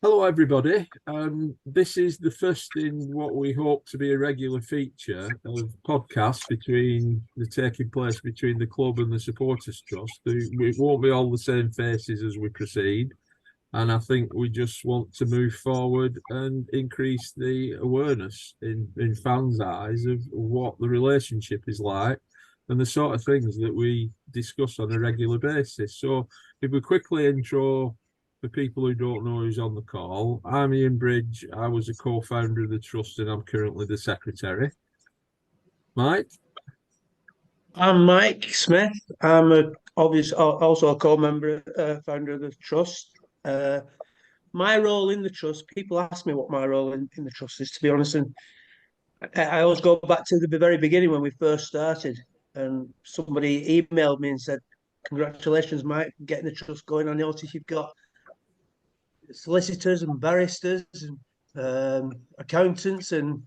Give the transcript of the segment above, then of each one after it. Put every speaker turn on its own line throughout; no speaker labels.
Hello, everybody. This is the first in what we hope to be a regular feature of podcasts taking place between the club and the Supporters Trust. It won't be all the same faces as we proceed, and I think we just want to move forward and increase the awareness in fans' eyes of what the relationship is like and the sort of things that we discuss on a regular basis. So, if we quickly intro for people who don't know who's on the call, I'm Ian Bridge. I was a co-founder of the trust and I'm currently the secretary. Mike?
I'm Mike Smith. I'm also a co-member, founder of the trust. My role in the trust, people ask me what my role in the trust is, to be honest, and I always go back to the very beginning when we first started, and somebody emailed me and said, "Congratulations, Mike, getting the trust going. I notice you've got solicitors and barristers and accountants and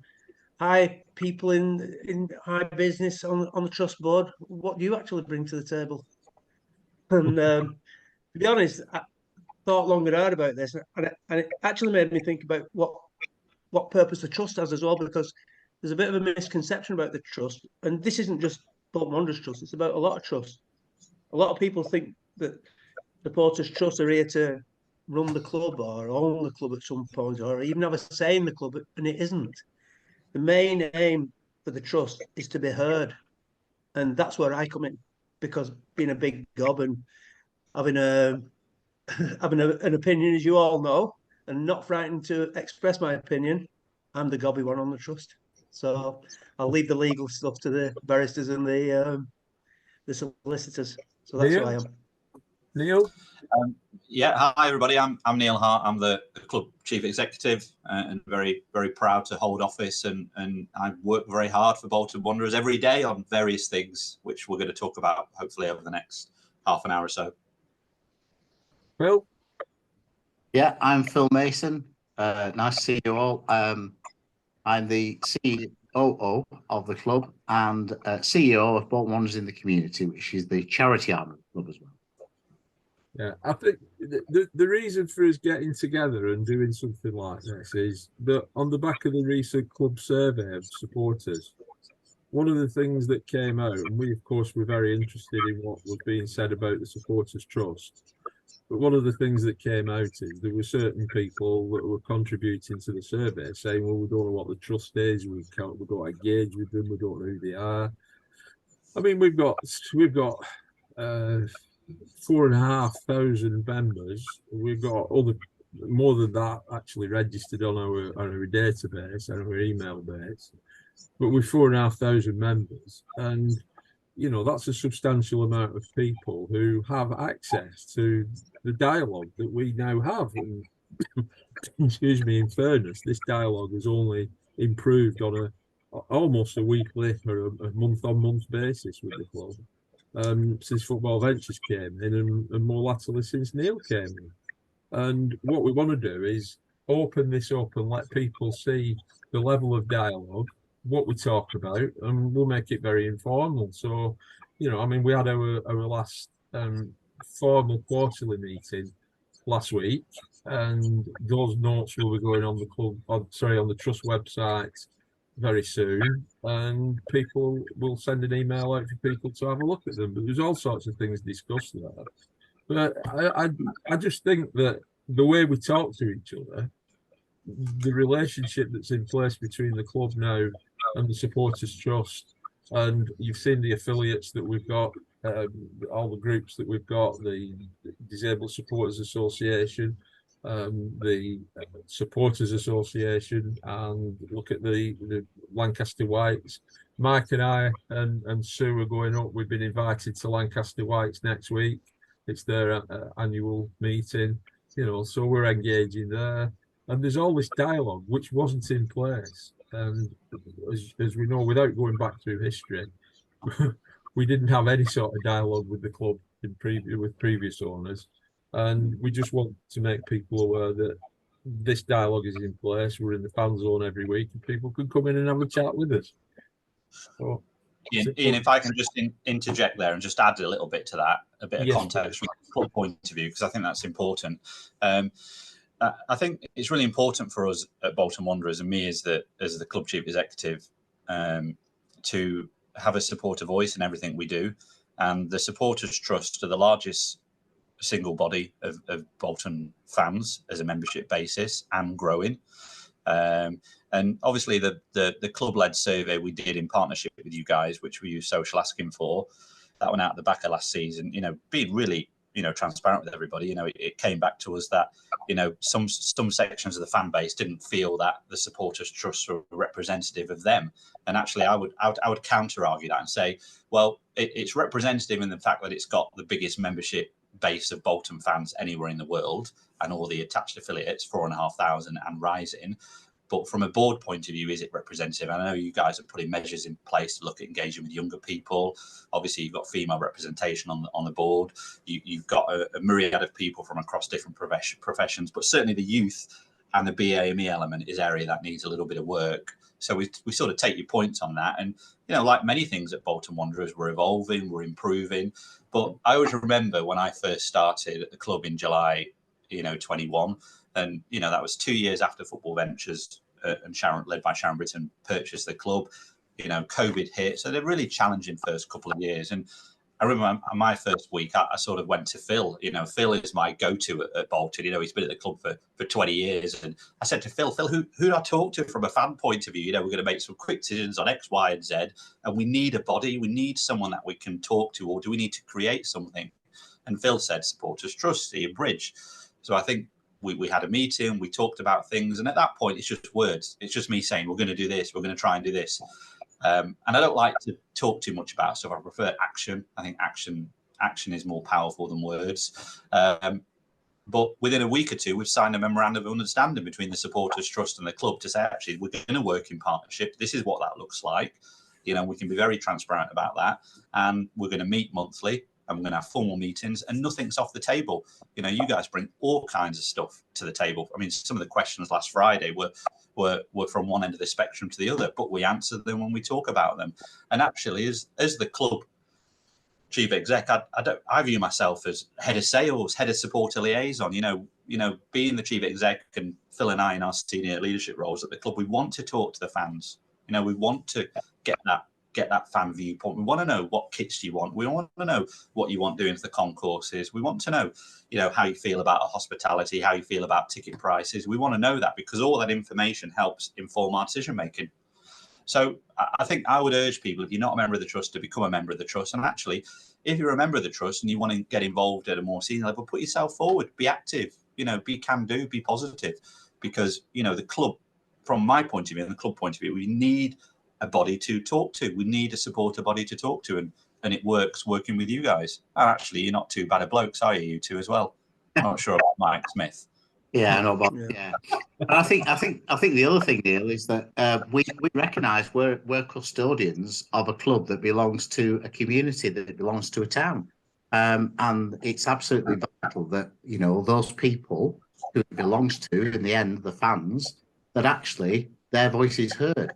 high people in high business on the trust board. What do you actually bring to the table?" And to be honest, I thought long and hard about this, and it actually made me think about what purpose the trust has as well, because there's a bit of a misconception about the trust, and this isn't just Bolton Wanderers Trust; it's about a lot of trusts. A lot of people think that supporters trusts are here to run the club or own the club at some point, or even have a say in the club, and it isn't. The main aim for the trust is to be heard, and that's where I come in, because being a big gob and having a an opinion, as you all know, and not frightened to express my opinion, I'm the gobby one on the trust. So I'll leave the legal stuff to the barristers and the solicitors. So that's who I am.
Neil?
Yeah, hi everybody. I'm Neil Hart. I'm the club chief executive and very, very proud to hold office. And I work very hard for Bolton Wanderers every day on various things, which we're going to talk about hopefully over the next half an hour or so.
Phil?
Yeah, I'm Phil Mason. Nice to see you all. I'm the COO of the club and CEO of Bolton Wanderers in the Community, which is the charity arm of the club as well.
Yeah, I think the reason for us getting together and doing something like this is that on the back of the recent club survey of supporters, one of the things that came out, and we of course were very interested in what was being said about the Supporters Trust, but one of the things that came out is there were certain people that were contributing to the survey saying, well, we don't know what the trust is, we don't engage with them, we don't know who they are. I mean, we've got 4,500 members. We've got more than that actually registered on our database and our email base. But with 4,500 members, and you know that's a substantial amount of people who have access to the dialogue that we now have. And excuse me, in fairness, this dialogue has only improved on almost a weekly or a month-on-month basis with the club. Since Football Ventures came in, and more latterly since Neil came in. And what we want to do is open this up and let people see the level of dialogue, what we talk about, and we'll make it very informal. So, you know, I mean, we had our last formal quarterly meeting last week, and those notes will be going on on the trust website very soon, and people will send an email out for people to have a look at them. But there's all sorts of things discussed there. But I just think that the way we talk to each other, the relationship that's in place between the club now and the Supporters Trust, and you've seen the affiliates that we've got, all the groups that we've got, the Disabled Supporters Association, the Supporters Association, and look at the Lancaster Whites. Mike and I and Sue are going up. We've been invited to Lancaster Whites next week. It's their annual meeting, you know, so we're engaging there. And there's all this dialogue which wasn't in place. And as we know, without going back through history, we didn't have any sort of dialogue with the club with previous owners. And we just want to make people aware that this dialogue is in place. We're in the fan zone every week, and people can come in and have a chat with us. So,
Ian, if I can just interject there and just add a little bit to that, a bit of context from a club point of view, because I think that's important. I think it's really important for us at Bolton Wanderers and me as the club chief executive to have a supporter voice in everything we do. And the Supporters Trust are the largest single body of Bolton fans as a membership basis and growing. And obviously the club-led survey we did in partnership with you guys, which we used Social Asking for, that went out at the back of last season, being really, transparent with everybody. It came back to us that, some sections of the fan base didn't feel that the Supporters Trust were representative of them. And actually I would counter argue that and say, well, it's representative in the fact that it's got the biggest membership base of Bolton fans anywhere in the world and all the attached affiliates, 4,500 and rising. But from a board point of view, is it representative? I know you guys are putting measures in place to look at engaging with younger people. Obviously, you've got female representation on the board. You've got a myriad of people from across different professions, but certainly the youth and the BAME element is area that needs a little bit of work. So we sort of take your points on that. And, like many things at Bolton Wanderers, we're evolving, we're improving. But I always remember when I first started at the club in July, 21, and, that was 2 years after Football Ventures and led by Sharon Britton, purchased the club. COVID hit. So they're really challenging first couple of years. And I remember my first week, I sort of went to Phil. Phil is my go-to at Bolton. He's been at the club for 20 years. And I said to Phil, who do I talk to from a fan point of view? We're going to make some quick decisions on X, Y, and Z. And we need a body. We need someone that we can talk to, or do we need to create something? And Phil said, Supporters Trust, Ian Bridge. So I think we had a meeting, we talked about things. And at that point, it's just words. It's just me saying, we're going to do this. We're going to try and do this. And I don't like to talk too much about stuff. I prefer action. I think action is more powerful than words. But within a week or two, we've signed a memorandum of understanding between the Supporters Trust and the club to say, actually, we're going to work in partnership. This is what that looks like. We can be very transparent about that. And we're going to meet monthly. And we're going to have formal meetings, and nothing's off the table. You guys bring all kinds of stuff to the table. I mean, some of the questions last Friday were from one end of the spectrum to the other, but we answer them when we talk about them. And actually, as the club chief exec, I view myself as head of sales, head of supporter liaison. Being the chief exec, and Phil and I in our senior leadership roles at the club, we want to talk to the fans. We want to get that fan viewpoint. We want to know what kits you want. We want to know what you want doing to the concourses. We want to know, how you feel about hospitality, how you feel about ticket prices. We want to know that, because all that information helps inform our decision making. So I think I would urge people, if you're not a member of the trust, to become a member of the trust. And actually, if you're a member of the trust and you want to get involved at a more senior level, put yourself forward, be active, be can do, be positive, because, the club, from my point of view and the club point of view, we need a body to talk to. We need a supporter body to talk to, and it works working with you guys. And actually, you're not too bad a blokes, are you two as well? I'm not sure about Mike Smith.
Yeah, I know about And I think the other thing, Neil, is that we recognise we're custodians of a club that belongs to a community, that belongs to a town, and it's absolutely vital that those people who it belongs to, in the end, the fans, that actually their voice is heard.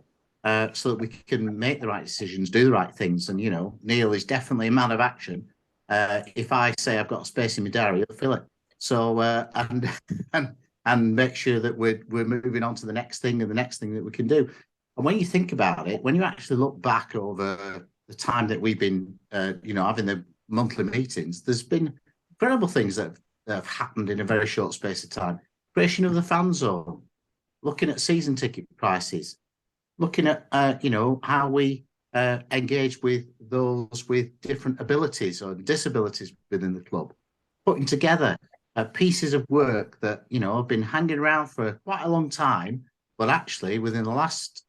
So that we can make the right decisions, do the right things. And, Neil is definitely a man of action. If I say I've got a space in my diary, he'll fill it. So, and make sure that we're moving on to the next thing and the next thing that we can do. And when you think about it, when you actually look back over the time that we've been, having the monthly meetings, there's been incredible things that have happened in a very short space of time. Creation of the fan zone, looking at season ticket prices, looking at, how we engage with those with different abilities or disabilities within the club, putting together pieces of work that, have been hanging around for quite a long time, but actually within the last,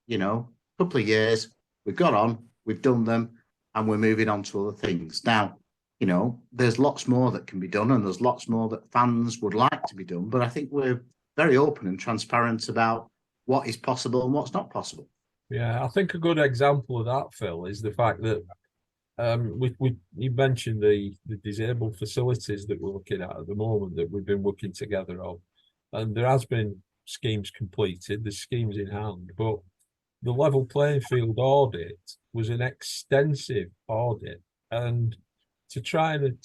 couple of years, we've got on, we've done them, and we're moving on to other things. Now, there's lots more that can be done, and there's lots more that fans would like to be done, but I think we're very open and transparent about what is possible and what's not possible.
Yeah, I think a good example of that, Phil, is the fact that you mentioned the disabled facilities that we're looking at the moment, that we've been working together on, and there has been schemes completed, there's schemes in hand, but the level playing field audit was an extensive audit, and to try and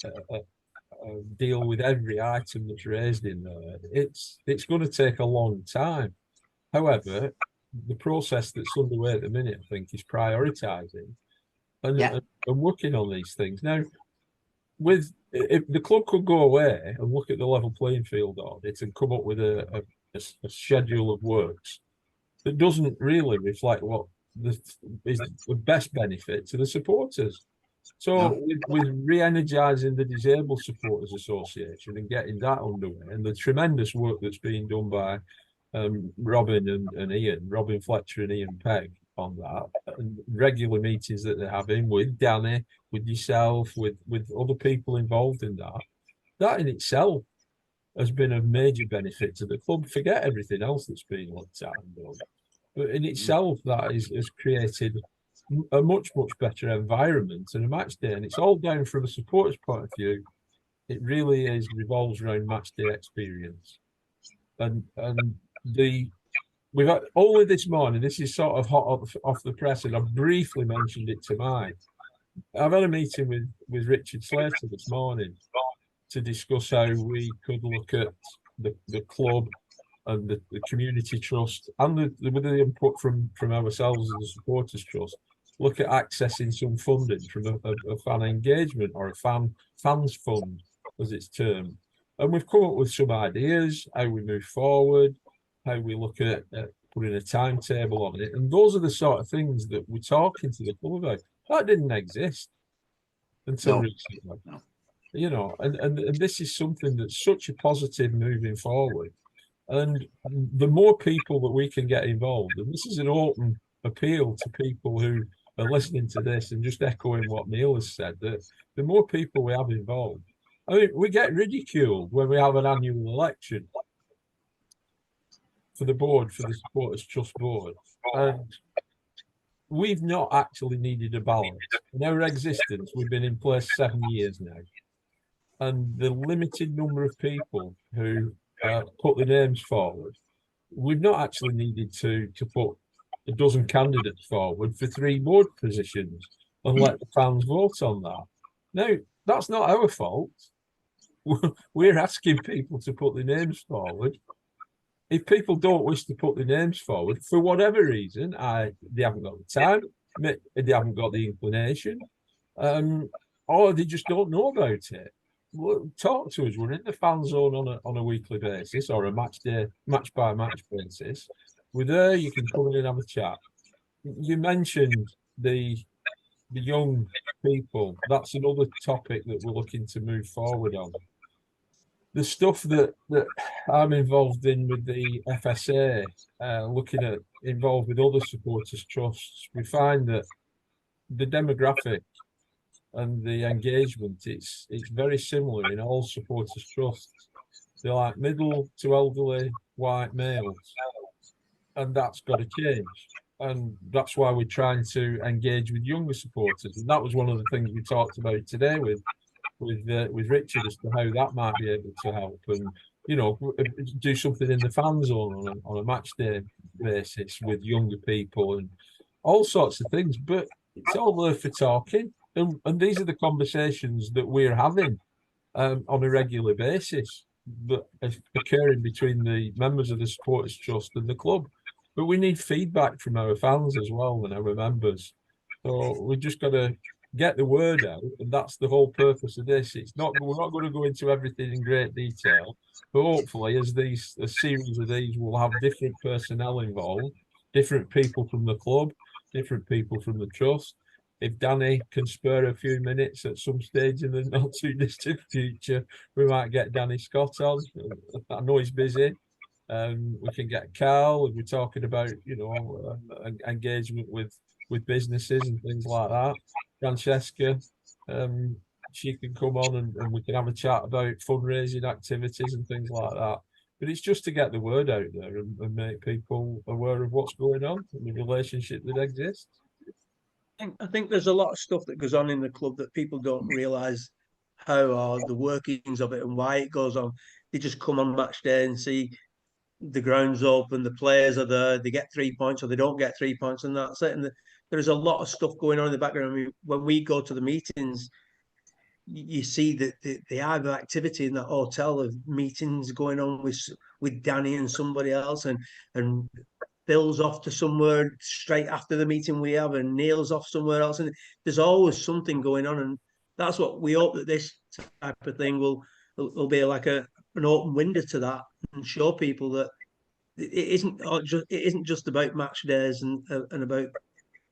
deal with every item that's raised in there. It's going to take a long time. However, the process that's underway at the minute, I think, is prioritising and working on these things. Now, if the club could go away and look at the level playing field audit and come up with a schedule of works that doesn't really reflect what is the best benefit to the supporters. So with re-energising the Disabled Supporters Association and getting that underway, and the tremendous work that's being done by Robin and Ian, Robin Fletcher and Ian Pegg on that, and regular meetings that they're having with Danny, with yourself, with other people involved in that in itself has been a major benefit to the club. Forget everything else that's been looked at and done. But in itself, that has created a much better environment and a match day, and it's all down from a supporter's point of view. It really revolves around match day experience, and we've had only this morning. This is sort of hot off the press, and I briefly mentioned it to Mike. I've had a meeting with Richard Slater this morning to discuss how we could look at the club and the community trust and with the input from ourselves as a supporters trust. Look at accessing some funding from a fan engagement or a fans fund, as it's termed. And we've come up with some ideas, how we move forward, how we look at putting a timetable on it. And those are the sort of things that we're talking to the club about. That didn't exist until recently.
No.
You know, and this is something that's such a positive moving forward. And the more people that we can get involved, and this is an open appeal to people who are listening to this and just echoing what Neil has said, that the more people we have involved, I mean, we get ridiculed when we have an annual election for the board, for the Supporters Trust Board. And we've not actually needed a ballot. In our existence, we've been in place 7 years now. And the limited number of people who put their names forward, we've not actually needed to put a dozen candidates forward for 3 board positions and let the fans vote on that. Now, that's not our fault. We're asking people to put their names forward. If people don't wish to put their names forward, for whatever reason, they haven't got the time, they haven't got the inclination, or they just don't know about it, well, talk to us. We're in the fan zone on a weekly basis or a match by match basis. We're there. You can come in and have a chat. You mentioned the young people. That's another topic that we're looking to move forward on. The stuff that I'm involved in with the FSA, looking at involved with other supporters trusts, we find that the demographic and the engagement, it's very similar in all supporters trusts. They're like middle to elderly white males, and that's got to change. And that's why we're trying to engage with younger supporters. And that was one of the things we talked about today with Richard as to how that might be able to help, and do something in the fan zone on a match day basis with younger people and all sorts of things. But it's all there for talking. And these are the conversations that we're having on a regular basis that are occurring between the members of the Supporters Trust and the club. But we need feedback from our fans as well and our members. So we've just got to get the word out, and that's the whole purpose of this. We're not going to go into everything in great detail, but hopefully as a series of these will have different personnel involved, different people from the club, different people from the trust. If Danny can spare a few minutes at some stage in the not too distant future, we might get Danny Scott on. I know he's busy. We can get Carl if we're talking about, engagement with businesses and things like that. Francesca, she can come on and we can have a chat about fundraising activities and things like that. But it's just to get the word out there and make people aware of what's going on and the relationship that exists.
I think there's a lot of stuff that goes on in the club that people don't realise how are the workings of it and why it goes on. They just come on match day and see the ground's open, the players are there, they get 3 points or they don't get 3 points, and that's it. And there's a lot of stuff going on in the background. I mean, when we go to the meetings, you see that the other activity in that hotel of meetings going on with Danny and somebody else, and Bill's off to somewhere straight after the meeting we have, and Neil's off somewhere else, and there's always something going on, and that's what we hope, that this type of thing will be like an open window to that, and show people that it isn't just about match days and about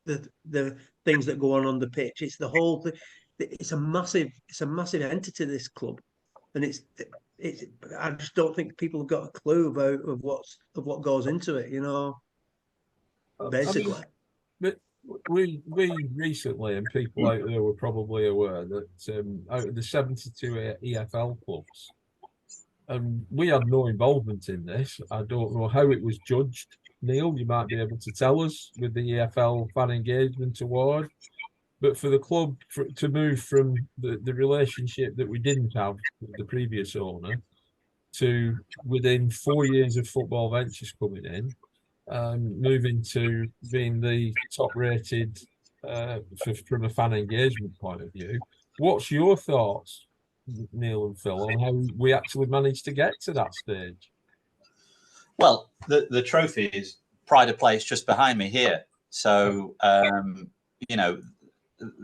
the things that go on the pitch. It's the whole thing. It's a massive entity, this club, and it's I just don't think people have got a clue of what goes into it, basically.
But we recently, and people out there were probably aware that out of the 72 EFL clubs, we had no involvement in this. I don't know how it was judged. Neil, you might be able to tell us with the EFL Fan Engagement Award. But for the club to move from the relationship that we didn't have with the previous owner to within 4 years of Football Ventures coming in, moving to being the top rated from a fan engagement point of view, what's your thoughts, Neil and Phil, on how we actually managed to get to that stage?
Well, the trophy is pride of place just behind me here. So,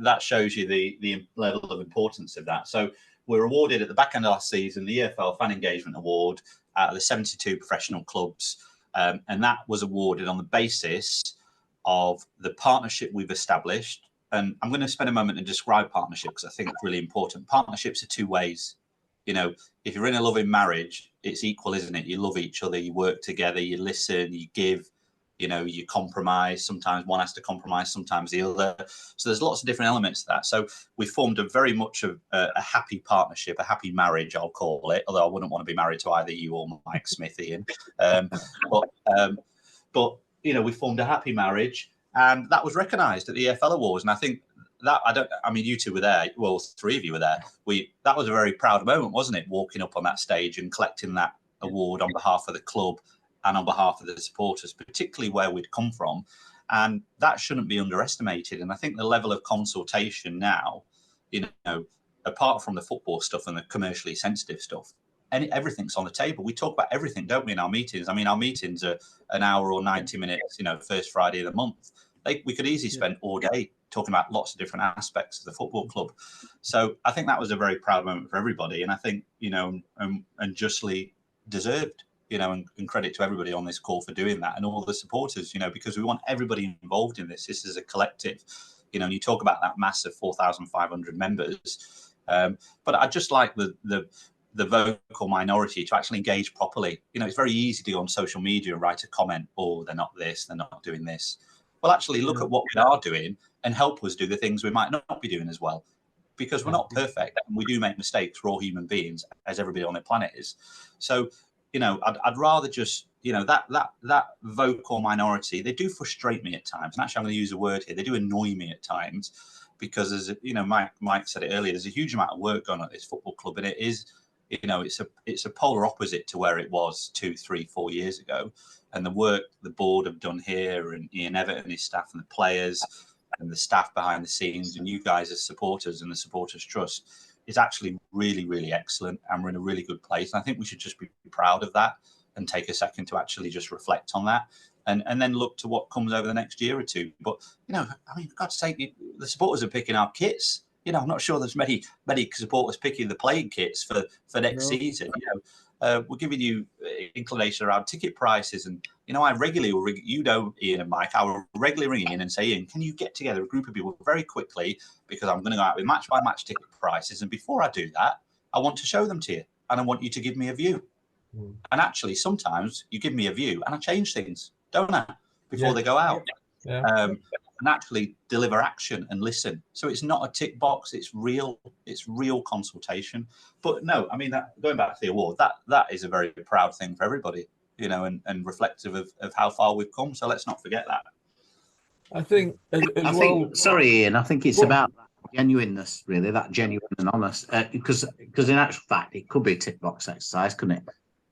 that shows you the level of importance of that. So we're awarded at the back end of last season the EFL Fan Engagement Award out of the 72 professional clubs. And that was awarded on the basis of the partnership we've established. And I'm going to spend a moment and describe partnership because I think it's really important. Partnerships are two ways. If you're in a loving marriage, it's equal, isn't it? You love each other, you work together, you listen, you give, you compromise. Sometimes one has to compromise, sometimes the other. So there's lots of different elements to that. So we formed a very much of a happy partnership, a happy marriage, I'll call it, although I wouldn't want to be married to either you or Mike Smith, Ian. But we formed a happy marriage, and that was recognised at the EFL Awards. And I think that, you two were there, well, three of you were there. That was a very proud moment, wasn't it? Walking up on that stage and collecting that award on behalf of the club and on behalf of the supporters, particularly where we'd come from. And that shouldn't be underestimated. And I think the level of consultation now, apart from the football stuff and the commercially sensitive stuff, everything's on the table. We talk about everything, don't we, in our meetings? I mean, our meetings are an hour or 90 minutes, first Friday of the month. We could easily spend all day talking about lots of different aspects of the football club. So I think that was a very proud moment for everybody. And I think, and justly deserved. And credit to everybody on this call for doing that, and all the supporters, because we want everybody involved in this. This is a collective, and you talk about that massive 4,500 members. But I just like the vocal minority to actually engage properly. It's very easy to go on social media and write a comment, oh, they're not this, they're not doing this. Well, actually look at what we are doing and help us do the things we might not be doing as well. Because we're not perfect and we do make mistakes. We're all human beings, as everybody on the planet is. So, I'd rather just, that vocal minority, they do frustrate me at times. And actually, I'm going to use a word here. They do annoy me at times because, as Mike said it earlier, there's a huge amount of work going on at this football club, and it is, it's a polar opposite to where it was 2, 3, 4 years ago. And the work the board have done here, and Ian Everett and his staff, and the players, and the staff behind the scenes, and you guys as supporters and the Supporters Trust, is actually really, really excellent, and we're in a really good place. And I think we should just be proud of that and take a second to actually just reflect on that, and then look to what comes over the next year or two. But, for God's sake, the supporters are picking our kits. I'm not sure there's many supporters picking the playing kits for next season. We're giving you inclination around ticket prices. And, I regularly will ring, Ian and Mike, I will regularly ring in and say, Ian, can you get together a group of people very quickly? Because I'm going to go out with match by match ticket prices. And before I do that, I want to show them to you. And I want you to give me a view. And actually, sometimes you give me a view and I change things, don't I? Before they go out. And actually deliver action and listen. So it's not a tick box, it's real consultation. But no, going back to the award, that is a very proud thing for everybody, and reflective of how far we've come. So let's not forget that.
I think
sorry, Ian, I think it's about genuineness, really, that genuine and honest, because in actual fact it could be a tick box exercise, couldn't it?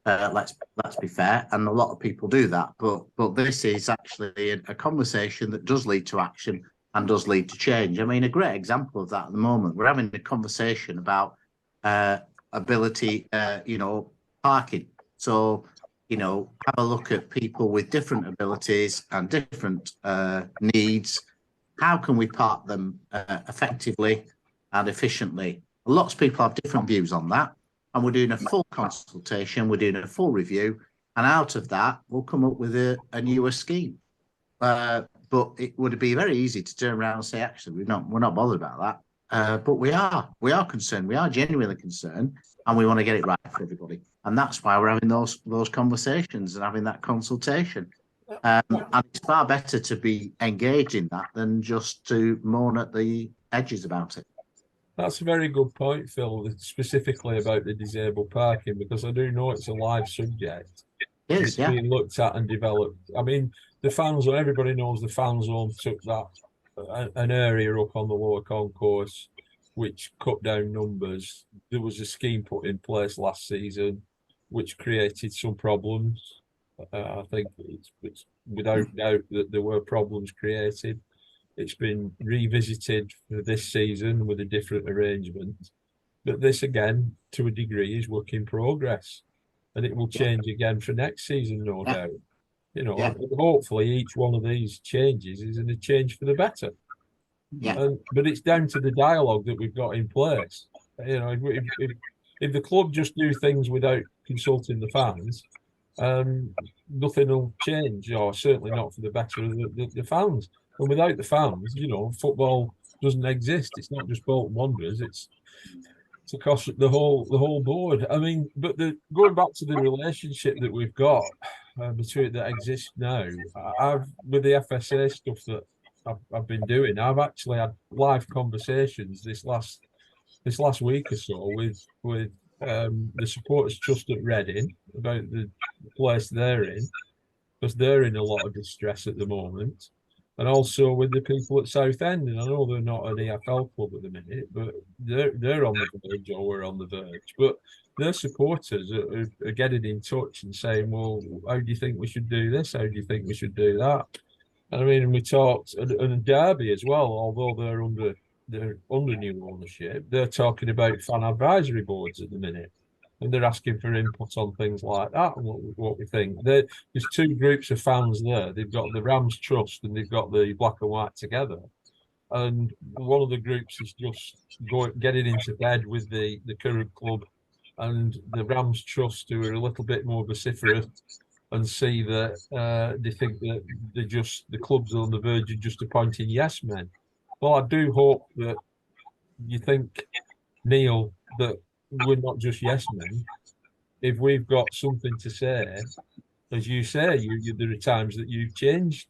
Let's be fair, and a lot of people do that, but this is actually a conversation that does lead to action, and does lead to change. I mean, a great example of that at the moment, we're having a conversation about ability, parking. So, have a look at people with different abilities and different needs. How can we park them effectively and efficiently? Lots of people have different views on that, and we're doing a full consultation, we're doing a full review, and out of that, we'll come up with a newer scheme. But it would be very easy to turn around and say, actually, we're not bothered about that. But we are concerned. We are genuinely concerned, and we want to get it right for everybody. And that's why we're having those conversations and having that consultation. And it's far better to be engaged in that than just to moan at the edges about it.
That's a very good point, Phil, specifically about the disabled parking, because I do know it's a live subject.
Yes, yeah.
Being looked at and developed. I mean, the fan zone, everybody knows the fan zone took that an area up on the lower concourse, which cut down numbers. There was a scheme put in place last season, which created some problems. I think it's without doubt that there were problems created. It's been revisited for this season with a different arrangement. But this, again, to a degree, is work in progress. And it will change again for next season, no doubt. Hopefully each one of these changes is a change for the better. But it's down to the dialogue that we've got in place. If the club just do things without consulting the fans, nothing will change, or certainly not for the better of the fans. And without the fans, football doesn't exist. It's not just Bolton Wanderers. It's across the whole board. I mean, but going back to the relationship that we've got between that exists now, with the FSA stuff that I've been doing, I've actually had live conversations this last week or so with the Supporters Trust at Reading about the place they're in, because they're in a lot of distress at the moment. And also with the people at Southend, and I know they're not an EFL club at the minute, but they're on the verge, or we're on the verge. But their supporters are getting in touch and saying, well, how do you think we should do this? How do you think we should do that? And I mean, we talked, and Derby as well, although they're under new ownership, they're talking about fan advisory boards at the minute. And they're asking for input on things like that and what we think. There's two groups of fans there. They've got the Rams Trust and they've got the Black and White Together. And one of the groups is just getting into bed with the current club, and the Rams Trust, who are a little bit more vociferous and see that they think that the clubs are on the verge of just appointing yes men. Well, I do hope that you think, Neil, that we're not just yes men. If we've got something to say, as you say, there are times that you've changed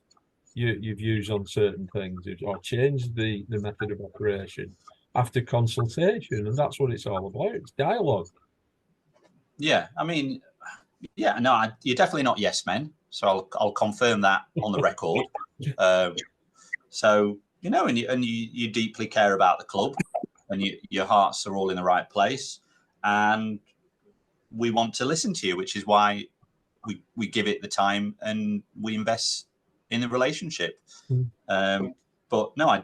your views on certain things, or changed the method of operation after consultation, and that's what it's all about. It's dialogue. Yeah,
I mean, no, you're definitely not yes men. So I'll confirm that on the record. So and you deeply care about the club, and your hearts are all in the right place. And we want to listen to you, which is why we give it the time and we invest in the relationship. But no,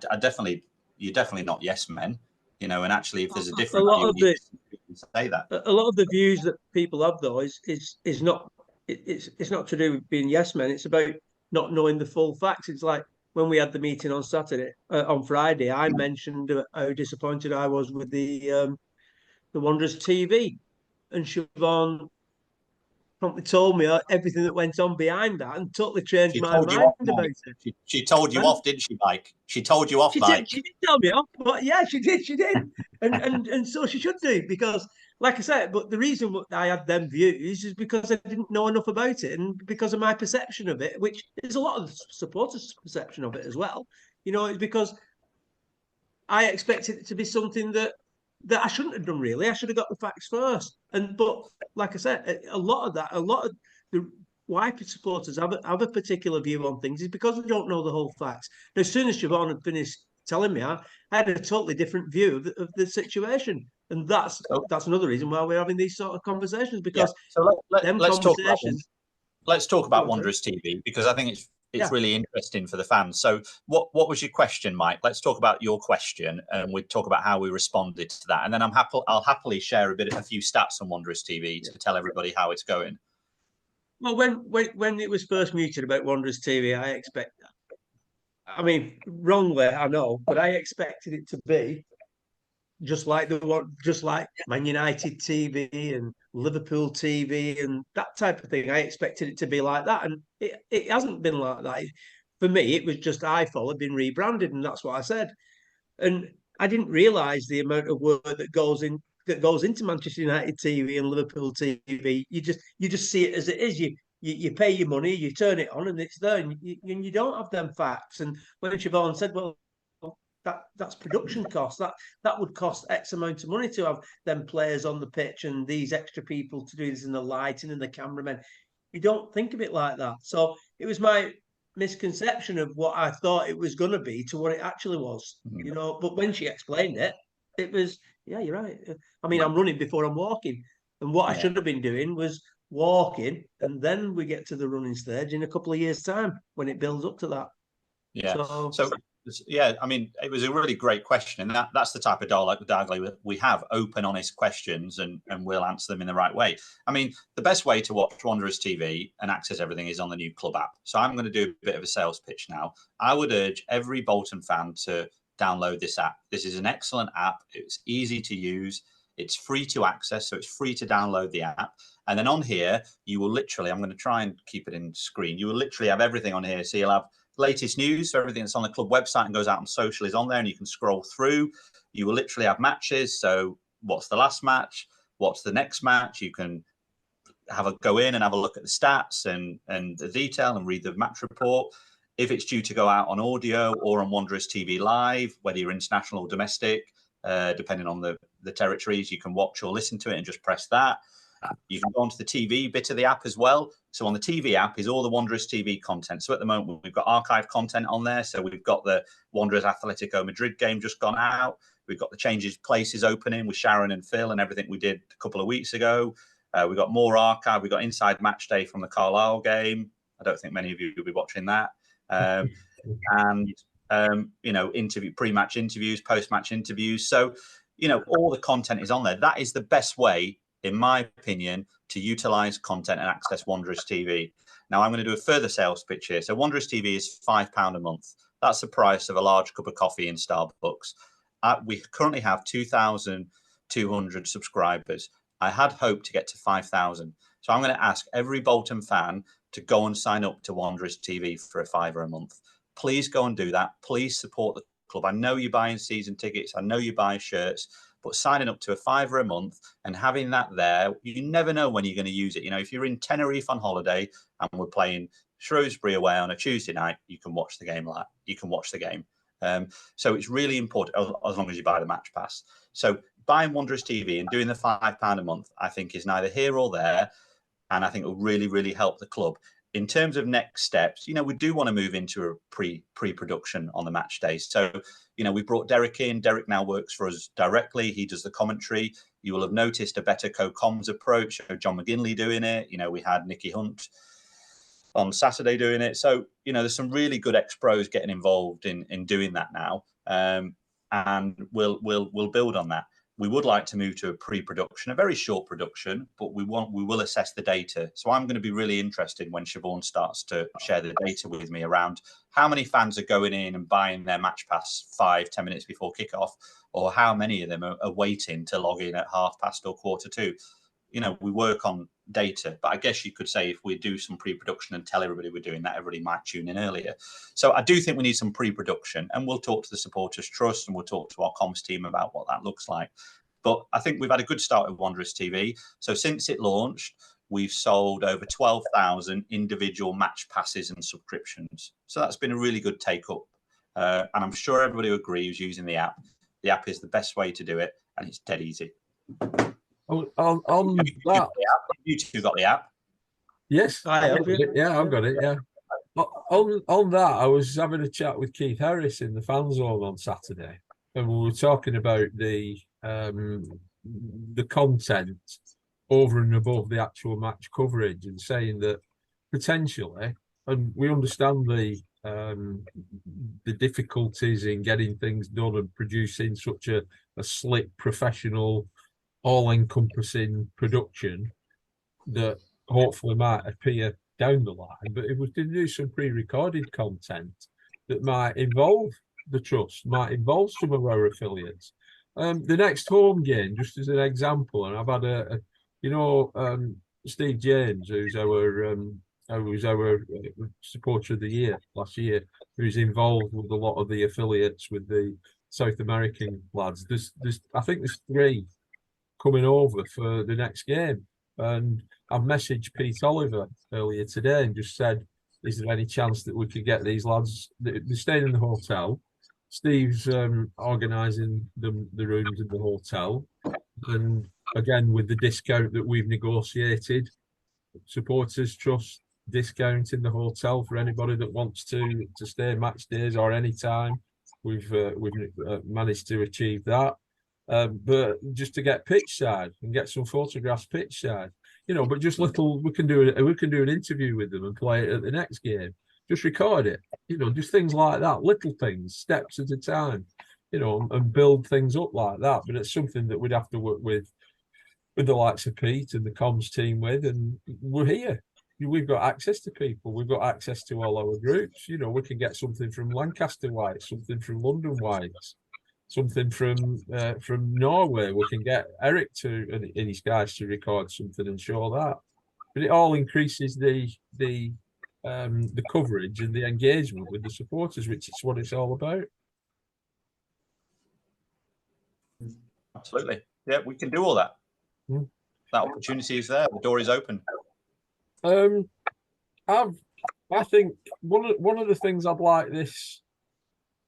you're definitely not yes men, and actually if there's a different view, you can say that.
A lot of the views that people have, though, is not it's not to do with being yes men. It's about not knowing the full facts. It's like when we had the meeting on Friday, I mentioned how disappointed I was with the Wanderers TV, and Siobhan promptly told me everything that went on behind that, and totally changed my mind about it.
She told you off, didn't she, Mike? She told you off, Mike.
She did tell me off, but yeah, she did, and so she should do, because, like I said, but the reason I had them views is because I didn't know enough about it, and because of my perception of it, which is a lot of the supporters' perception of it as well. It's because I expected it to be something that I shouldn't have done, really. I should have got the facts first. But like I said, a lot of the why supporters have a particular view on things is because they don't know the whole facts. Now, as soon as Siobhan had finished telling me, I had a totally different view of the situation. And that's another reason why we're having these sort of conversations, because
let's talk about Wanderers TV, because I think it's really interesting for the fans. So what was your question, Mike? Let's talk about your question, and we'll talk about how we responded to that. And then I'll happily share a few stats on Wanderers TV to tell everybody how it's going.
Well, when it was first muted about Wanderers TV, I mean, wrongly, I know, but I expected it to be just like Man United TV and Liverpool TV and that type of thing. I expected it to be like that, and it hasn't been like that. For me, it was just iFollow had been rebranded, and that's what I said. And I didn't realise the amount of work that goes into Manchester United TV and Liverpool TV. You just see it as it is. You pay your money, you turn it on, and it's there, and you don't have them facts. And when Siobhan said, "Well, that's production costs. That would cost X amount of money to have them players on the pitch and these extra people to do this, and the lighting and the cameramen." You don't think of it like that. So it was my misconception of what I thought it was going to be to what it actually was, But when she explained it, it was, yeah, you're right. I mean, I'm running before I'm walking, and what I should have been doing was walking, and then we get to the running stage in a couple of years' time when it builds up to that.
Yeah. So yeah, I mean, it was a really great question, and that's the type of dialogue we have: open, honest questions, and we'll answer them in the right way. I mean, the best way to watch Wanderers TV and access everything is on the new club app. So I'm going to do a bit of a sales pitch now. I would urge every Bolton fan to download this app. This is an excellent app. It's easy to use. It's free to access, so it's free to download the app. And then on here, you will literally, I'm going to try and keep it in screen. You will literally have everything on here. So you'll have latest news, so everything that's on the club website and goes out on social is on there, and you can scroll through. You will literally have matches. So what's the last match? What's the next match? You can go in and have a look at the stats and the detail and read the match report. If it's due to go out on audio or on Wanderers TV Live, whether you're international or domestic, depending on the territories, you can watch or listen to it and just press that. You can go onto the TV bit of the app as well. So on the TV app is all the Wanderers TV content. So at the moment, we've got archive content on there. So we've got the Wanderers Atletico Madrid game just gone out. We've got the Changes Places opening with Sharon and Phil and everything we did a couple of weeks ago. We've got more archive. We've got Inside Match Day from the Carlisle game. I don't think many of you will be watching that. Pre-match interviews, post-match interviews. So, all the content is on there. That is the best way, in my opinion, to utilize content and access Wanderers TV. Now, I'm going to do a further sales pitch here. So Wanderers TV is £5 a month. That's the price of a large cup of coffee in Starbucks. We currently have 2,200 subscribers. I had hoped to get to 5,000. So I'm going to ask every Bolton fan to go and sign up to Wanderers TV for £5 a month. Please go and do that. Please support the club. I know you're buying season tickets. I know you buy shirts. But signing up to a £5 a month and having that there, you never know when you're going to use it. If you're in Tenerife on holiday and we're playing Shrewsbury away on a Tuesday night, you can watch the game So it's really important, as long as you buy the match pass. So buying Wanderers TV and doing the £5 a month, I think, is neither here or there. And I think it will really, really help the club. In terms of next steps, we do want to move into a pre-production on the match days. So, we brought Derek in. Derek now works for us directly. He does the commentary. You will have noticed a better co-comms approach. John McGinley doing it. We had Nicky Hunt on Saturday doing it. So, there's some really good ex-pros getting involved in doing that now. And we'll build on that. We would like to move to a pre-production, a very short production, but we will assess the data. So I'm going to be really interested when Siobhan starts to share the data with me around how many fans are going in and buying their match pass 5-10 minutes before kickoff, or how many of them are waiting to log in at 2:30 or 2:45. We work on data, but I guess you could say if we do some pre-production and tell everybody we're doing that, everybody might tune in earlier. So I do think we need some pre-production, and we'll talk to the Supporters Trust and we'll talk to our comms team about what that looks like. But I think we've had a good start with Wanderers TV. So since it launched, we've sold over 12,000 individual match passes and subscriptions. So that's been a really good take up. And I'm sure everybody agrees using the app. The app is the best way to do it, and it's dead easy.
On that,
you two got the app?
Yes,
I have.
Yeah, I've got it. Yeah. On that, I was having a chat with Keith Harris in the fan zone on Saturday, and we were talking about the content over and above the actual match coverage, and saying that potentially and we understand the difficulties in getting things done and producing such a slick, professional, all-encompassing production that hopefully might appear down the line. But if we can do some pre-recorded content that might involve the trust, might involve some of our affiliates. The next home game, just as an example, and I've had Steve James, who's our supporter of the year last year, who's involved with a lot of the affiliates with the South American lads. I think there's 3 coming over for the next game, and I've messaged Pete Oliver earlier today and just said, is there any chance that we could get these lads? They're staying in the hotel. Steve's organising the rooms in the hotel, and again with the discount that we've negotiated, supporters trust discount in the hotel for anybody that wants to stay match days or any time. We've managed to achieve that, but just to get pitch side and get some photographs pitch side, but just little. We can do an interview with them and play it at the next game. Just record it, just things like that, little things, steps at a time, and build things up like that. But it's something that we'd have to work with the likes of Pete and the comms team with, and we're here. We've got access to people. We've got access to all our groups. We can get something from Lancaster Whites, something from London Whites, something from Norway. We can get Eric and his guys to record something and show that. But it all increases the coverage and the engagement with the supporters, which is what it's all about.
Absolutely. Yeah, we can do all that. That opportunity is there. The door is open.
I think one of the things I'd like this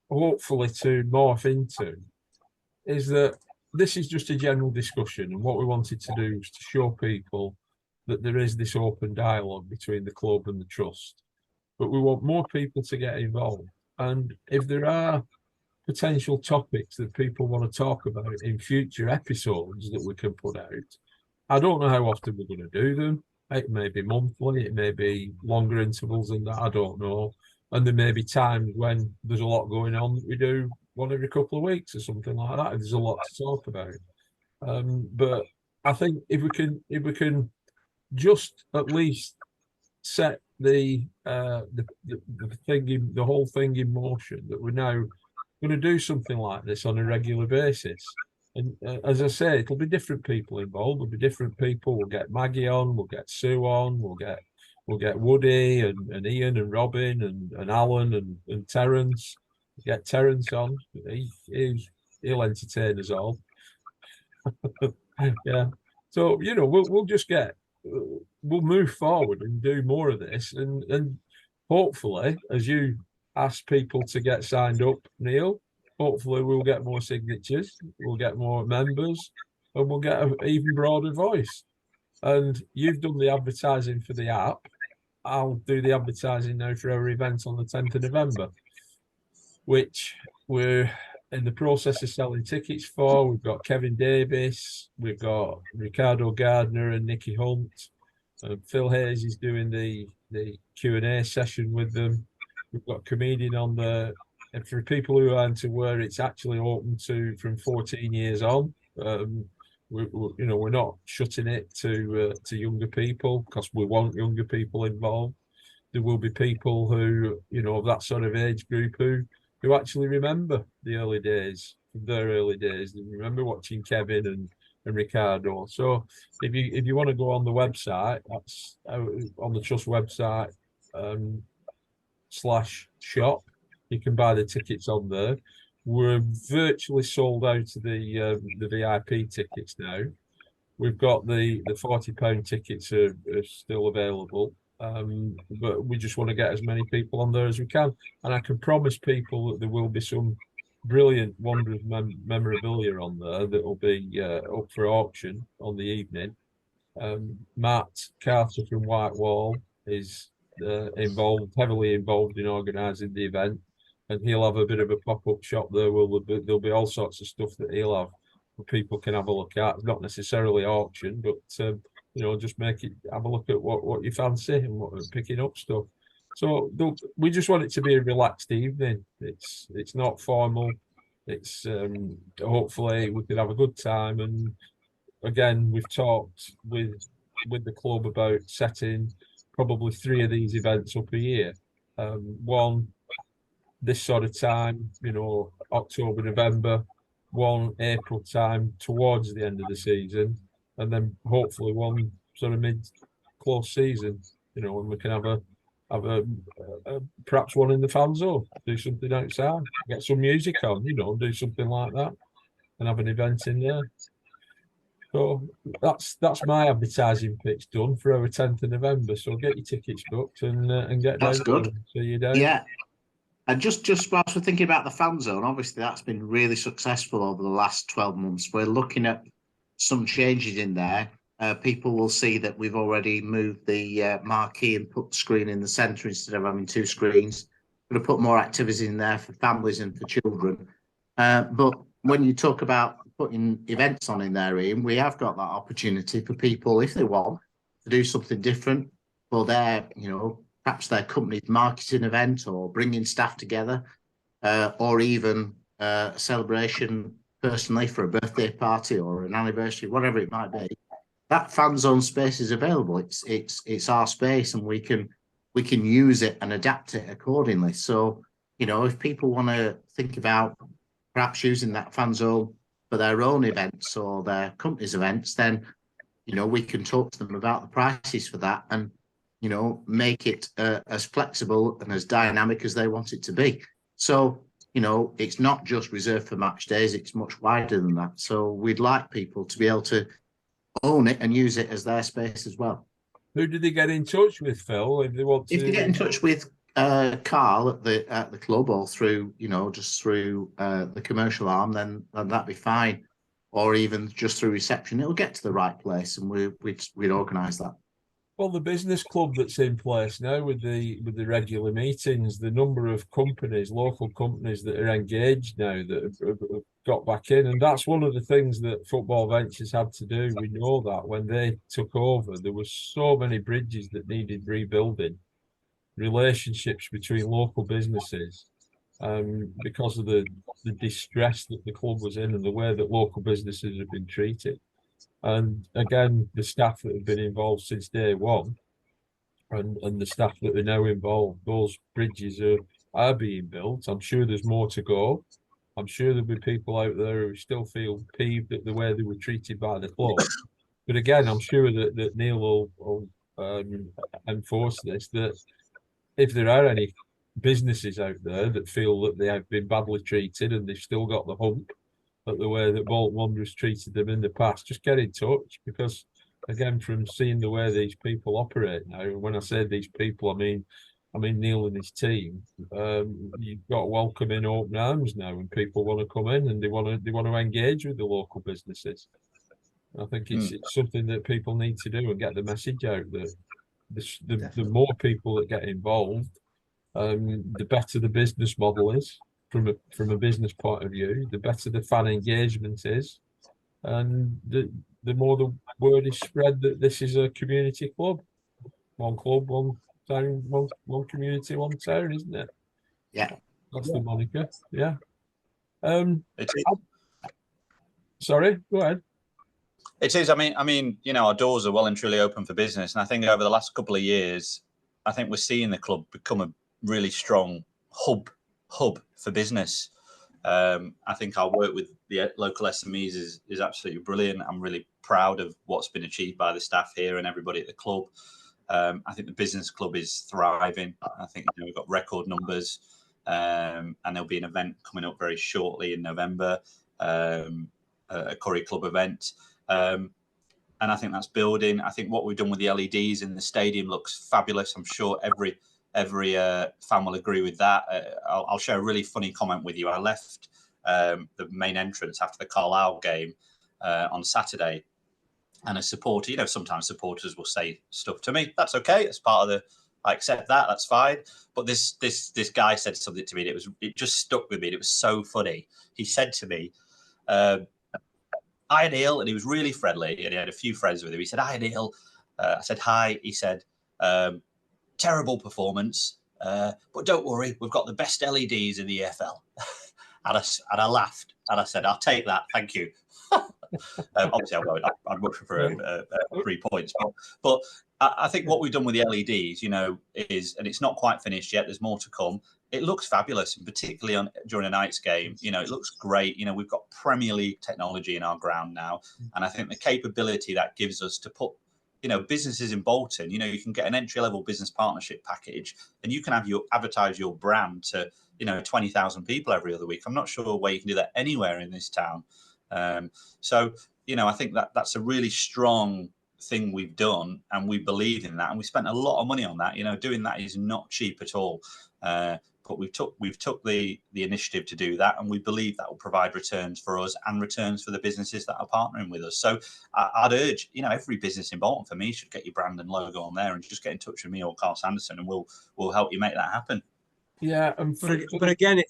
hopefully to morph into is that this is just a general discussion, and what we wanted to do is to show people that there is this open dialogue between the club and the trust. But we want more people to get involved, and if there are potential topics that people want to talk about in future episodes that we can put out, I don't know how often we're going to do them. It may be monthly, it may be longer intervals than that, I don't know. And there may be times when there's a lot going on that we do one every couple of weeks or something like that. There's a lot to talk about. But I think if we can just at least set the whole thing in motion, that we're now going to do something like this on a regular basis. And as I say, it'll be different people involved. There'll be different people. We'll get Maggie on. We'll get Sue on. We'll get Woody and Ian and Robin and Alan and Terence. We'll get Terence on. He'll entertain us all. Yeah. So we'll move forward and do more of this, and hopefully, as you ask people to get signed up, Neil, hopefully we'll get more signatures, we'll get more members, and we'll get an even broader voice. And you've done the advertising for the app. I'll do the advertising now for our event on the 10th of November, which we're in the process of selling tickets for. We've got Kevin Davis, we've got Ricardo Gardner and Nicky Hunt. Phil Hayes is doing the Q&A session with them. We've got a comedian on there. And for people who aren't aware, it's actually open to from 14 years on. We're not shutting it to younger people, because we want younger people involved. There will be people who, of that sort of age group who actually remember the early days, their early days. They remember watching Kevin and Ricardo. So if you want to go on the website, that's on the Trust website /shop. You can buy the tickets on there. We're virtually sold out of the VIP tickets now. We've got the £40 tickets are still available, but we just want to get as many people on there as we can. And I can promise people that there will be some brilliant, wondrous memorabilia on there that will be up for auction on the evening. Matt Carter from Whitewall is heavily involved in organising the event, and he'll have a bit of a pop-up shop there. There'll be all sorts of stuff that he'll have where people can have a look at. Not necessarily auction, but just have a look at what you fancy and picking up stuff. So we just want it to be a relaxed evening. It's not formal. It's hopefully we could have a good time. And again, we've talked with the club about setting probably 3 of these events up a year. One this sort of time, October, November, one April time towards the end of the season, and then hopefully one sort of mid-close season, when we can have a perhaps one in the fan zone, do something outside, get some music on, do something like that, and have an event in there. So that's my advertising pitch done for our 10th of November. So get your tickets booked and get
That's
down.
good.
So you down.
Yeah. And just whilst we're thinking about the fan zone, obviously that's been really successful over the last 12 months. We're looking at some changes in there. People will see that we've already moved the marquee and put the screen in the centre instead of having 2 screens. We're going to put more activities in there for families and for children. But when you talk about putting events on in there, Ian, we have got that opportunity for people, if they want, to do something different for their, perhaps their company's marketing event, or bringing staff together, or even a celebration personally for a birthday party or an anniversary, whatever it might be. That fan zone space is available. It's our space, and we can use it and adapt it accordingly. So, if people want to think about perhaps using that fan zone for their own events or their company's events, then, we can talk to them about the prices for that, and, make it as flexible and as dynamic as they want it to be. So, it's not just reserved for match days, it's much wider than that. So we'd like people to be able to own it and use it as their space as well.
Who did they get in touch with, Phil, if they want to?
If you get in touch with Carl at the club, or through, just through the commercial arm, then that'd be fine. Or even just through reception, it'll get to the right place, and we'd organise that.
Well, the business club that's in place now with the regular meetings, the number of companies, local companies that are engaged now that have got back in, and that's one of the things that Football Ventures had to do. We know that when they took over, there were so many bridges that needed rebuilding, relationships between local businesses, because of the distress that the club was in and the way that local businesses have been treated. And again, the staff that have been involved since day one, and the staff that are now involved, those bridges are being built. I'm sure there's more to go. I'm sure there'll be people out there who still feel peeved at the way they were treated by the club. But again, I'm sure that Neil will enforce this, that if there are any businesses out there that feel that they have been badly treated and they've still got the hump at the way that Bolton Wanderers treated them in the past, just get in touch, because again, from seeing the way these people operate now, and when I say these people, I mean Neil and his team, you've got welcoming open arms now, and people want to come in and they want to engage with the local businesses. I think it's something that people need to do and get the message out that the more people that get involved, the better the business model is from a business point of view, the better the fan engagement is, and the more the word is spread that this is a community club. One club, one town, one community, one town, isn't it?
Yeah.
That's the moniker. Yeah.
It is.
Sorry, go ahead.
It is. I mean, our doors are well and truly open for business, and I think over the last couple of years, I think we're seeing the club become a really strong hub for business. I think our work with the local SMEs is absolutely brilliant. I'm really proud of what's been achieved by the staff here and everybody at the club. I think the business club is thriving. I think we've got record numbers, and there'll be an event coming up very shortly in November, a Curry Club event. And I think that's building. I think what we've done with the LEDs in the stadium looks fabulous. I'm sure every fan will agree with that. I'll share a really funny comment with you. I left the main entrance after the Carlisle game on Saturday, and a supporter, sometimes supporters will say stuff to me. That's okay. It's part of I accept that. That's fine. But this guy said something to me. It just stuck with me. And it was so funny. He said to me, "Hi, Neil," and he was really friendly, and he had a few friends with him. He said, "Hi, Neil." I said, "Hi." He said, "Terrible performance. But don't worry, we've got the best LEDs in the EFL. And I laughed and I said, I'll take that, thank you. Obviously, I won't. I'd much prefer 3 points. But I think what we've done with the LEDs, is, and it's not quite finished yet. There's more to come. It looks fabulous, and particularly during a night's game, it looks great. We've got Premier League technology in our ground now, and I think the capability that gives us to put, businesses in Bolton, you can get an entry-level business partnership package, and you can have advertise your brand to, 20,000 people every other week. I'm not sure where you can do that anywhere in this town. So, I think that's a really strong thing we've done, and we believe in that, and we spent a lot of money on that. Doing that is not cheap at all. But we've took the initiative to do that, and we believe that will provide returns for us and returns for the businesses that are partnering with us. So I'd urge, every business in Bolton, for me, should get your brand and logo on there, and just get in touch with me or Carl Sanderson, and we'll help you make that happen.
Yeah,
but again,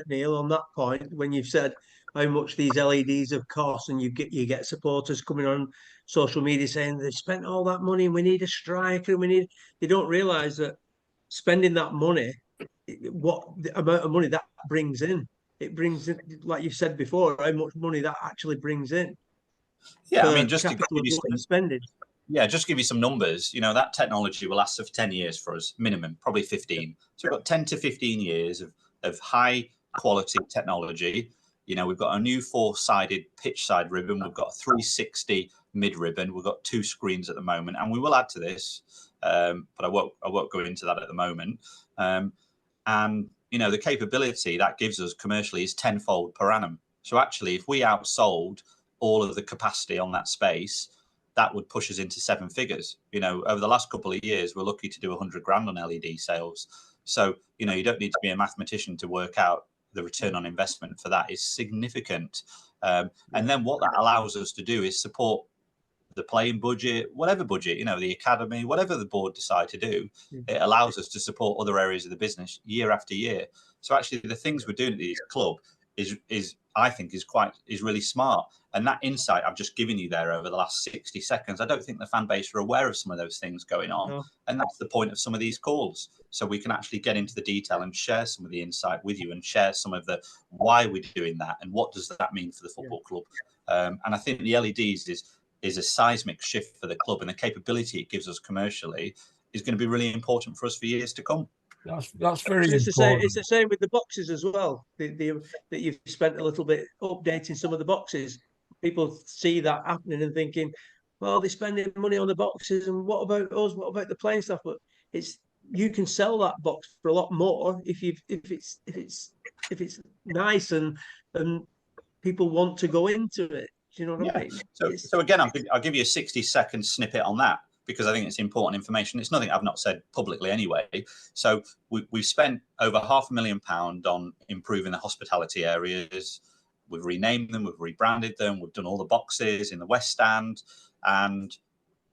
Neil, on that point, when you've said how much these LEDs have cost, and you get supporters coming on social media saying they've spent all that money and we need a striker, and they don't realise that spending that money, what the amount of money that brings in, like you said before, how much money that actually brings in.
Yeah, I mean, just to give you
spending.
Yeah, just to give you some numbers, that technology will last for 10 years for us, minimum, probably 15. So we've got 10 to 15 years of high quality technology. We've got a new 4-sided pitch side ribbon. We've got a 360 mid ribbon. We've got 2 screens at the moment, and we will add to this, but I won't go into that at the moment. And the capability that gives us commercially is tenfold per annum. So actually, if we outsold all of the capacity on that space, that would push us into 7 figures. Over the last couple of years, we're lucky to do 100 grand on LED sales. So, you don't need to be a mathematician to work out the return on investment for that is significant. And then what that allows us to do is support the playing budget, whatever budget, the academy, whatever the board decide to do. It allows us to support other areas of the business year after year. So actually, the things we're doing at this club is I think is really smart. And that insight I've just given you there over the last 60 seconds, I don't think the fan base are aware of some of those things going on. No. And that's the point of some of these calls. So we can actually get into the detail and share some of the insight with you, and share some of the why we're doing that and what does that mean for the football club. And I think the LEDs is a seismic shift for the club, and the capability it gives us commercially is going to be really important for us for years to come.
That's very important.
It's the same with the boxes as well. That you've spent a little bit updating some of the boxes. People see that happening and thinking, well, they're spending money on the boxes, and what about us? What about the playing stuff? But you can sell that box for a lot more if it's nice and people want to go into it. Do you know what I mean?
So again, I'll give you a 60-second snippet on that, because I think it's important information. It's nothing I've not said publicly anyway. So we've spent over £500,000 on improving the hospitality areas. We've renamed them, we've rebranded them, we've done all the boxes in the West Stand. And,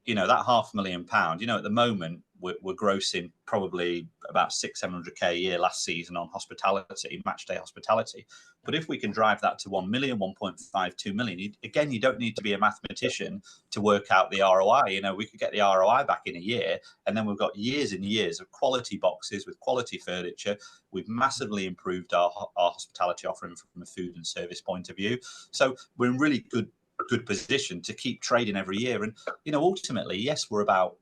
that £500,000, at the moment, we're grossing probably about 600-700k a year last season on hospitality, match day hospitality. But if we can drive that to 1 million, 1.52 million, again, you don't need to be a mathematician to work out the ROI. We could get the ROI back in a year, and then we've got years and years of quality boxes with quality furniture. We've massively improved our hospitality offering from a food and service point of view. So we're in really good position to keep trading every year. And, ultimately, yes, we're about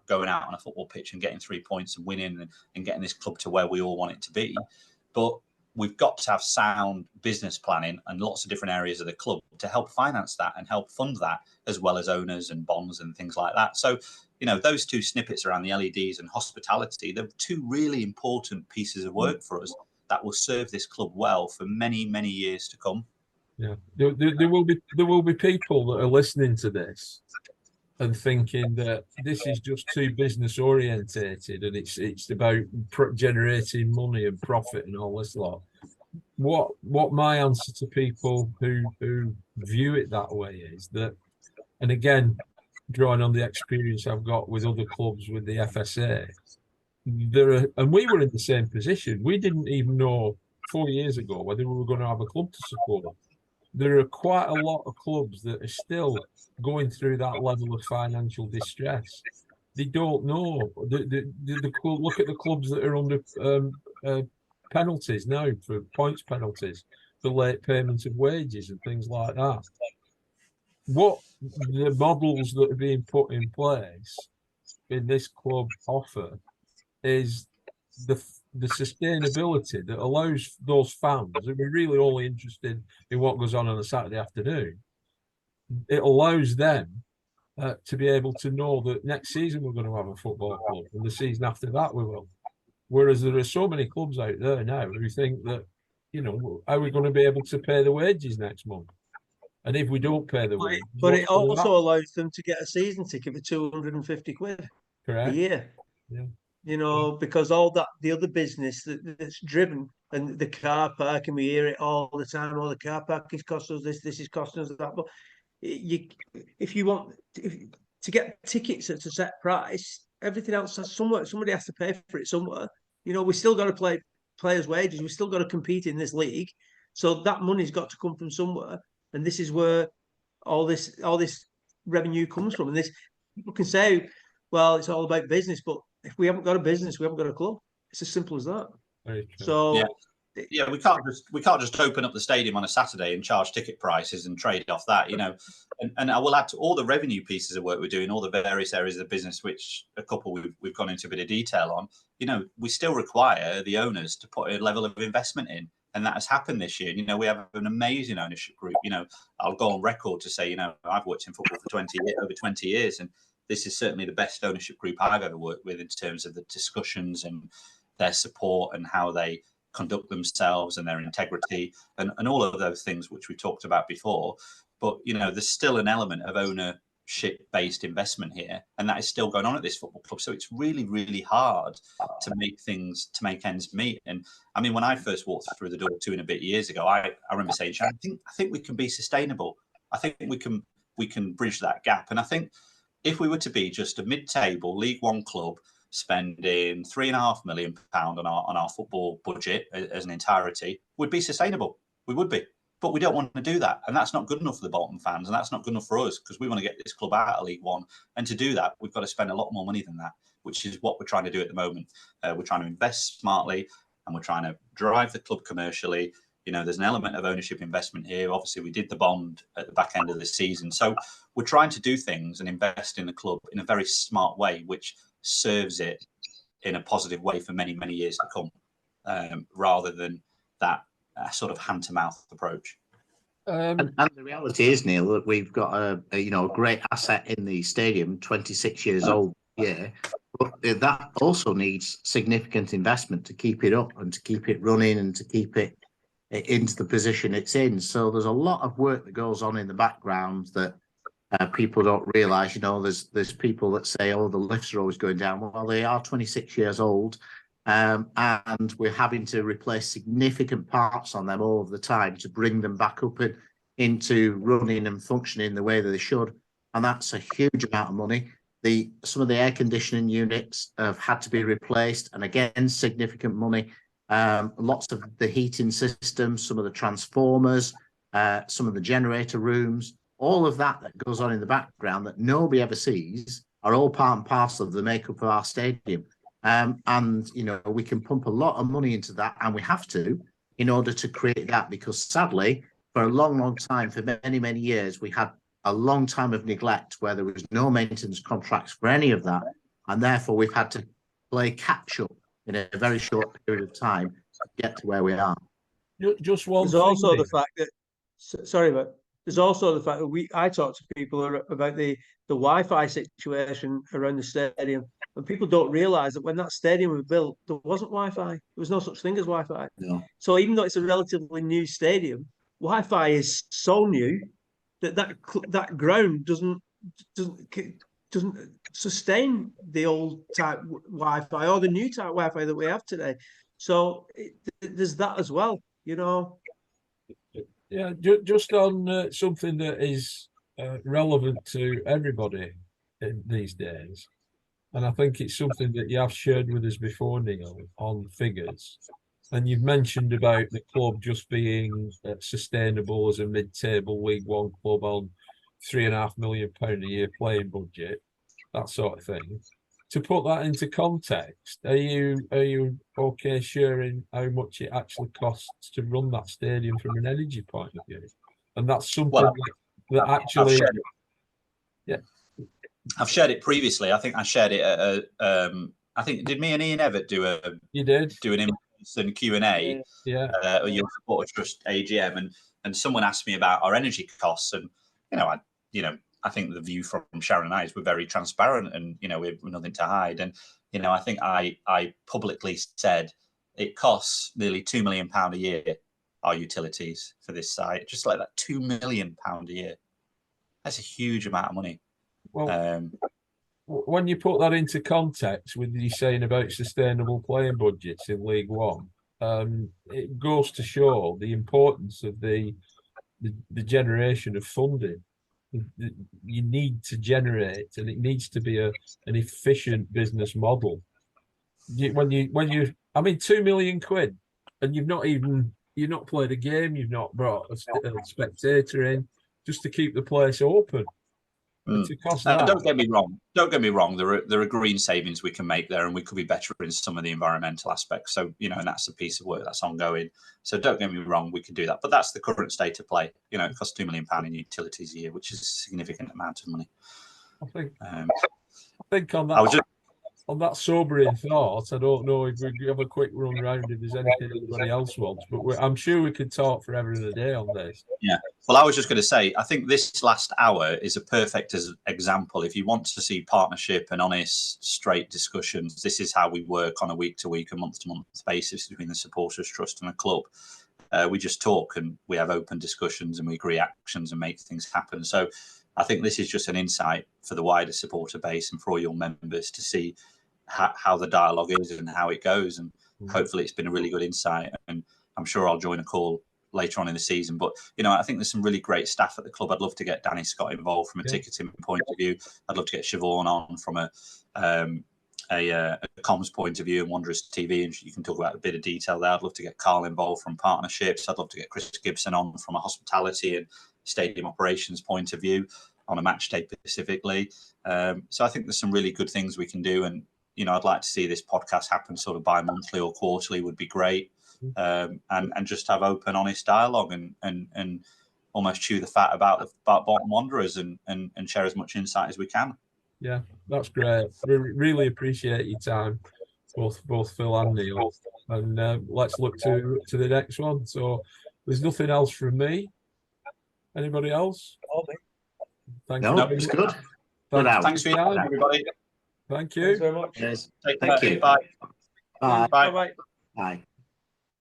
going out on a football pitch and getting 3 points and winning and getting this club to where we all want it to be. But we've got to have sound business planning and lots of different areas of the club to help finance that and help fund that, as well as owners and bonds and things like that. So, those 2 snippets around the LEDs and hospitality, they're 2 really important pieces of work for us that will serve this club well for many, many years to come.
Yeah, there will be people that are listening to this and thinking that this is just too business orientated and it's about generating money and profit and all this lot. What my answer to people who view it that way is that, and again, drawing on the experience I've got with other clubs with the FSA, and we were in the same position. We didn't even know 4 years ago whether we were going to have a club to support. There are quite a lot of clubs that are still going through that level of financial distress. they don't know. The club, look at the clubs that are under penalties now for points penalties for late payments of wages and things like that. What the models that are being put in place in this club offer is the sustainability that allows those fans who are really only interested in what goes on a Saturday afternoon. It allows them to be able to know that next season we're going to have a football club, and the season after that we will. Whereas there are so many clubs out there now who think that, you know, are we going to be able to pay the wages next month? And if we don't pay the wages,
But it
what's going to
also
happen?
allows them to get a season ticket for 250 quid a
Correct.
year.
Yeah.
You know, because all that the other business that's driven, and the car park, and we hear it all the time. Oh, the car park is costing us this is costing us that. But if you want to get tickets at a set price, everything else has somebody has to pay for it somewhere. You know, we still got to play players' wages. We still got to compete in this league, so that money's got to come from somewhere. And this is where all this revenue comes from. And this, people can say, well, it's all about business, but if we haven't got a business, we haven't got a club. It's as simple as that.
Very true.
So
yeah, we can't just open up the stadium on a Saturday and charge ticket prices and trade off that, you know. And I will add to all the revenue pieces of work we're doing, all the various areas of the business, which a couple we've gone into a bit of detail on. You know, we still require the owners to put a level of investment in, and that has happened this year. You know, we have an amazing ownership group. You know, I'll go on record to say, you know, I've worked in football for over 20 years, and this is certainly the best ownership group I've ever worked with in terms of the discussions and their support and how they conduct themselves and their integrity and all of those things which we talked about before. But, you know, there's still an element of ownership-based investment here, and that is still going on at this football club. So it's really, really hard to make ends meet. And I mean, when I first walked through the door 2 and a bit years ago, I remember saying, I think we can be sustainable. I think we can bridge that gap. And I think if we were to be just a mid-table League One club spending £3.5 million on our football budget as an entirety, would be sustainable. We would be. But we don't want to do that. And that's not good enough for the Bolton fans. And that's not good enough for us, because we want to get this club out of League One. And to do that, we've got to spend a lot more money than that, which is what we're trying to do at the moment. We're trying to invest smartly, and we're trying to drive the club commercially. You know, there's an element of ownership investment here. Obviously, we did the bond at the back end of the season. So we're trying to do things and invest in the club in a very smart way, which serves it in a positive way for many, many years to come, rather than that sort of hand-to-mouth approach.
And the reality is, Neil, that we've got a great asset in the stadium, 26 years old. Yeah, but that also needs significant investment to keep it up and to keep it running and to keep it into the position it's in. So there's a lot of work that goes on in the background that people don't realise. You know, there's people that say, oh, the lifts are always going down. Well, they are 26 years old, and we're having to replace significant parts on them all of the time to bring them back up into running and functioning the way that they should. And that's a huge amount of money. Some of the air conditioning units have had to be replaced, and again, significant money. Lots of the heating systems, some of the transformers, some of the generator rooms, all of that goes on in the background that nobody ever sees, are all part and parcel of the makeup of our stadium. And, you know, we can pump a lot of money into that, and we have to, in order to create that, because sadly, for a long, long time, for many, many years, we had a long time of neglect where there was no maintenance contracts for any of that. And therefore, we've had to play catch up in a very short period of time to get to where we are.
Just one.
There's also the fact that, sorry, but there's also the fact that I talk to people about the Wi-Fi situation around the stadium, and people don't realise that when that stadium was built, there wasn't Wi-Fi. There was no such thing as Wi-Fi.
No.
So even though it's a relatively new stadium, Wi-Fi is so new that ground doesn't sustain the old type Wi-Fi or the new type Wi-Fi that we have today. So there's that as well, you know.
Yeah, just on something that is relevant to everybody in these days, and I think it's something that you have shared with us before, Neil, on figures. And you've mentioned about the club just being sustainable as a mid-table League One club on £3.5 million a year playing budget, that sort of thing. to put that into context, are you okay sharing how much it actually costs to run that stadium from an energy point of view? And that's something that actually,
I've shared it previously. I think I shared it at I think, did me and Ian Everett do an in-person Q&A?
Yeah.
Your Supporter Trust AGM, and someone asked me about our energy costs, and I think the view from Sharon and I is we're very transparent, and we've nothing to hide. And I think I publicly said it costs nearly £2 million a year, our utilities for this site, just like that. £2 million a year. That's a huge amount of money.
Well, when you put that into context with you saying about sustainable playing budgets in League One, it goes to show the importance of the generation of funding. You need to generate, and it needs to be an efficient business model. When you, I mean, £2 million, and you've not played a game, you've not brought a spectator in just to keep the place open.
Don't get me wrong. There are green savings we can make there, and we could be better in some of the environmental aspects. So and that's a piece of work that's ongoing. So don't get me wrong, we can do that. But that's the current state of play. It costs £2 million in utilities a year, which is a significant amount of money.
I think on that sobering thought, I don't know if we have a quick run round if there's anything anybody else wants, but I'm sure we could talk forever and a day on this.
Yeah. Well, I was just going to say, I think this last hour is a perfect example. If you want to see partnership and honest, straight discussions, this is how we work on a week-to-week and month-to-month basis between the Supporters Trust and the club. We just talk, and we have open discussions, and we agree actions and make things happen. So I think this is just an insight for the wider supporter base and for all your members to see how the dialogue is and how it goes. And hopefully it's been a really good insight. And I'm sure I'll join a call later on in the season. But, I think there's some really great staff at the club. I'd love to get Danny Scott involved from a ticketing point of view. I'd love to get Siobhan on from a comms point of view and Wanderers TV, and you can talk about a bit of detail there. I'd love to get Carl involved from partnerships. I'd love to get Chris Gibson on from a hospitality and stadium operations point of view on a match day specifically. So I think there's some really good things we can do. And, I'd like to see this podcast happen sort of bi-monthly or quarterly would be great. And just have open, honest dialogue and almost chew the fat about Bolton Wanderers and share as much insight as we can.
Yeah, that's great. Really appreciate your time, both Phil and Neil. And let's look to the next one. So there's nothing else from me. Anybody else?
No, it's good.
Thanks for your time, everybody.
Thank you.
Thanks very much.
Yes.
Thank you. Bye.
Bye.
Bye.
Bye.